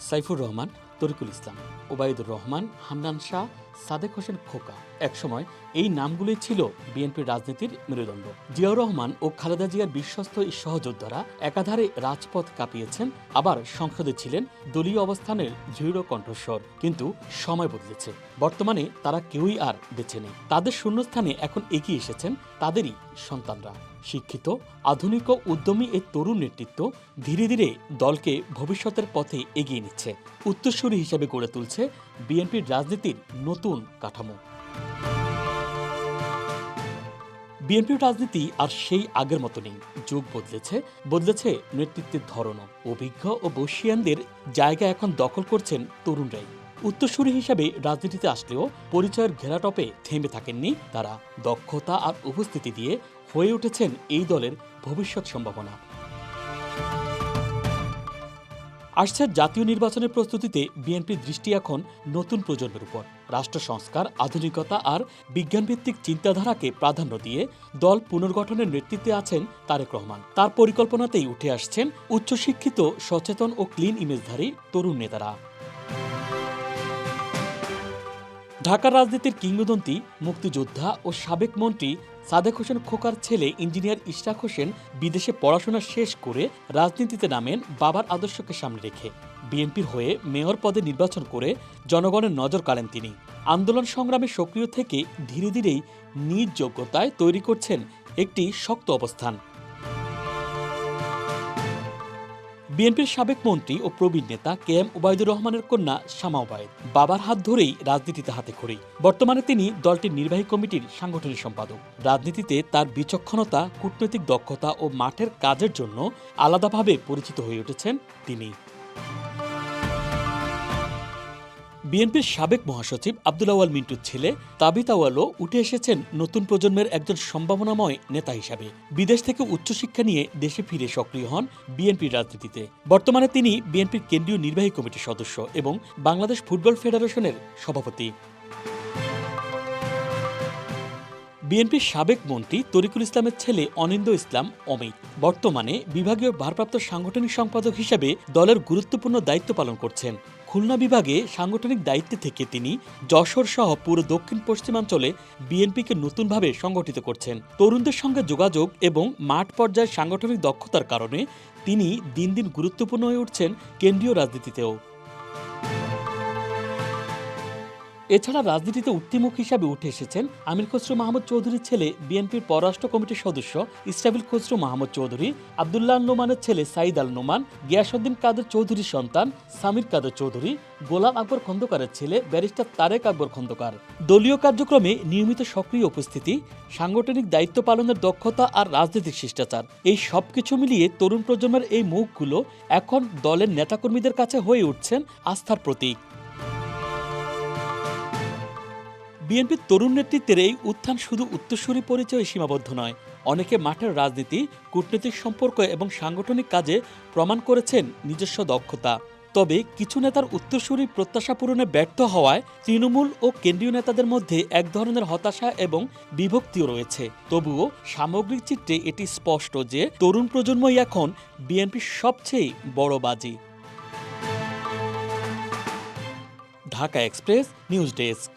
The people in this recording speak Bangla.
সাইফুর রহমান, তরিকুল ইসলাম, ওবায়দুর রহমান, হান্নান শাহ, সাদেক হোসেন খোকা। একসময় এই নামগুলোই ছিল বিএনপির রাজনীতির মেরুদণ্ড। জিয়াউর রহমান ও খালেদা জিয়ার বিশ্বস্ত এই সহযোদ্ধারা একাধারে রাজপথ কাঁপিয়েছেন, আবার সংসদে ছিলেন দলীয় অবস্থানের দৃঢ় কণ্ঠস্বর। কিন্তু সময় বদলেছে। বর্তমানে তারা কেউই আর বেঁচে নেই। তাদের শূন্যস্থানে এখন এগিয়ে এসেছেন তাদেরই সন্তানরা। শিক্ষিত, আধুনিক ও উদ্যমী এই তরুণ নেতৃত্ব ধীরে ধীরে দলকে ভবিষ্যতের পথে এগিয়ে নিচ্ছে, উত্তরসূরি হিসেবে গড়ে তুলছে বিএনপির রাজনীতির নতুন কাঠামো। বিএনপির রাজনীতি আর সেই আগের মতো নেই। যুগ বদলেছে নেতৃত্বের ধরনও। অভিজ্ঞ ও বর্ষীয়ানদের জায়গা এখন দখল করছেন তরুণরাই। উত্তরসূরি হিসাবে রাজনীতিতে আসলেও পরিচয়ের ঘেরাটপে থেমে থাকেননি তারা। দক্ষতা আর উপস্থিতি দিয়ে হয়ে উঠেছেন এই দলের ভবিষ্যৎ সম্ভাবনা। আসছে জাতীয় নির্বাচনের প্রস্তুতিতে বিএনপির দৃষ্টি এখন নতুন প্রজন্মের উপর। রাষ্ট্র সংস্কার, আধুনিকতা আর বিজ্ঞানভিত্তিক চিন্তাধারাকে প্রাধান্য দিয়ে দল পুনর্গঠনের নেতৃত্বে আছেন তারেক রহমান। তার পরিকল্পনাতেই উঠে আসছেন উচ্চশিক্ষিত, সচেতন ও ক্লিন ইমেজধারী তরুণ নেতারা। ঢাকার রাজনীতির কিংবদন্তি, মুক্তিযোদ্ধা ও সাবেক মন্ত্রী সাদেক হোসেন খোকার ছেলে ইঞ্জিনিয়ার ইশরাক হোসেন বিদেশে পড়াশোনা শেষ করে রাজনীতিতে নামেন বাবার আদর্শকে সামনে রেখে। বিএনপির হয়ে মেয়র পদে নির্বাচন করে জনগণের নজর কাড়েন তিনি। আন্দোলন সংগ্রামে সক্রিয় থেকে ধীরে ধীরেই নিজ যোগ্যতায় তৈরি করছেন একটি শক্ত অবস্থান। বিএনপির সাবেক মন্ত্রী ও প্রবীণ নেতা কেএম ওবায়দুর রহমানের কন্যা শামা ওবায়েদ বাবার হাত ধরেই রাজনীতিতে হাতেখড়ি। বর্তমানে তিনি দলটির নির্বাহী কমিটির সাংগঠনিক সম্পাদক। রাজনীতিতে তার বিচক্ষণতা, কূটনৈতিক দক্ষতা ও মাঠের কাজের জন্য আলাদাভাবে পরিচিত হয়ে উঠেছেন তিনি। বিএনপির সাবেক মহাসচিব আব্দুল আউয়াল মিন্টুর ছেলে তাবিত আউয়ালও উঠে এসেছেন নতুন প্রজন্মের একজন সম্ভাবনাময় নেতা হিসাবে। বিদেশ থেকে উচ্চশিক্ষা নিয়ে দেশে ফিরে সক্রিয় হন বিএনপির রাজনীতিতে। বর্তমানে তিনি বিএনপির কেন্দ্রীয় নির্বাহী কমিটির সদস্য এবং বাংলাদেশ ফুটবল ফেডারেশনের সভাপতি। বিএনপির সাবেক মন্ত্রী তরিকুল ইসলামের ছেলে অনিন্দ ইসলাম অমিত বর্তমানে বিভাগীয় ভারপ্রাপ্ত সাংগঠনিক সম্পাদক হিসেবে দলের গুরুত্বপূর্ণ দায়িত্ব পালন করছেন। খুলনা বিভাগে সাংগঠনিক দায়িত্বে থেকে তিনি যশোর সহ পুরো দক্ষিণ পশ্চিমাঞ্চলে বিএনপিকে নতুনভাবে সংগঠিত করছেন। তরুণদের সঙ্গে যোগাযোগ এবং মাঠ পর্যায়ে সাংগঠনিক দক্ষতার কারণে তিনি দিন দিন গুরুত্বপূর্ণ হয়ে উঠছেন কেন্দ্রীয় রাজনীতিতেও। এছাড়া রাজনীতিতে উত্তীমুখ হিসাবে উঠে এসেছেন আমির খসরু মাহমুদ চৌধুরীর ছেলে, বিএনপির পররাষ্ট্র কমিটির সদস্য ইসরাফিল খসরু মাহমুদ চৌধুরী, আব্দুল্লাহ নোমানের ছেলে সাইদ আল নোমান, গিয়াসউদ্দিন কাদের চৌধুরীর সন্তান সামির কাদের চৌধুরী, গোলাম আকবর খন্দকারের ছেলে ব্যারিস্টার তারেক আকবর খন্দকার। দলীয় কার্যক্রমে নিয়মিত সক্রিয় উপস্থিতি, সাংগঠনিক দায়িত্ব পালনের দক্ষতা আর রাজনৈতিক শিষ্টাচার, এই সবকিছু মিলিয়ে তরুণ প্রজন্মের এই মুখগুলো এখন দলের নেতাকর্মীদের কাছে হয়ে উঠছেন আস্থার প্রতীক। বিএনপির তরুণ নেতৃত্বের এই উত্থান শুধু উত্তরসূরি পরিচয়ে সীমাবদ্ধ নয়। অনেকে মাঠের রাজনীতি, কূটনৈতিক সম্পর্ক এবং সাংগঠনিক কাজে প্রমাণ করেছেন নিজস্ব দক্ষতা। তবে কিছু নেতার উত্তরসূরি প্রত্যাশা পূরণে ব্যর্থ হওয়ায় তৃণমূল ও কেন্দ্রীয় নেতাদের মধ্যে এক ধরনের হতাশা এবং বিভক্তিও রয়েছে। তবুও সামগ্রিক চিত্রে এটি স্পষ্ট যে তরুণ প্রজন্মই এখন বিএনপির সবচেয়ে বড় বাজি। Dhaka express news desk.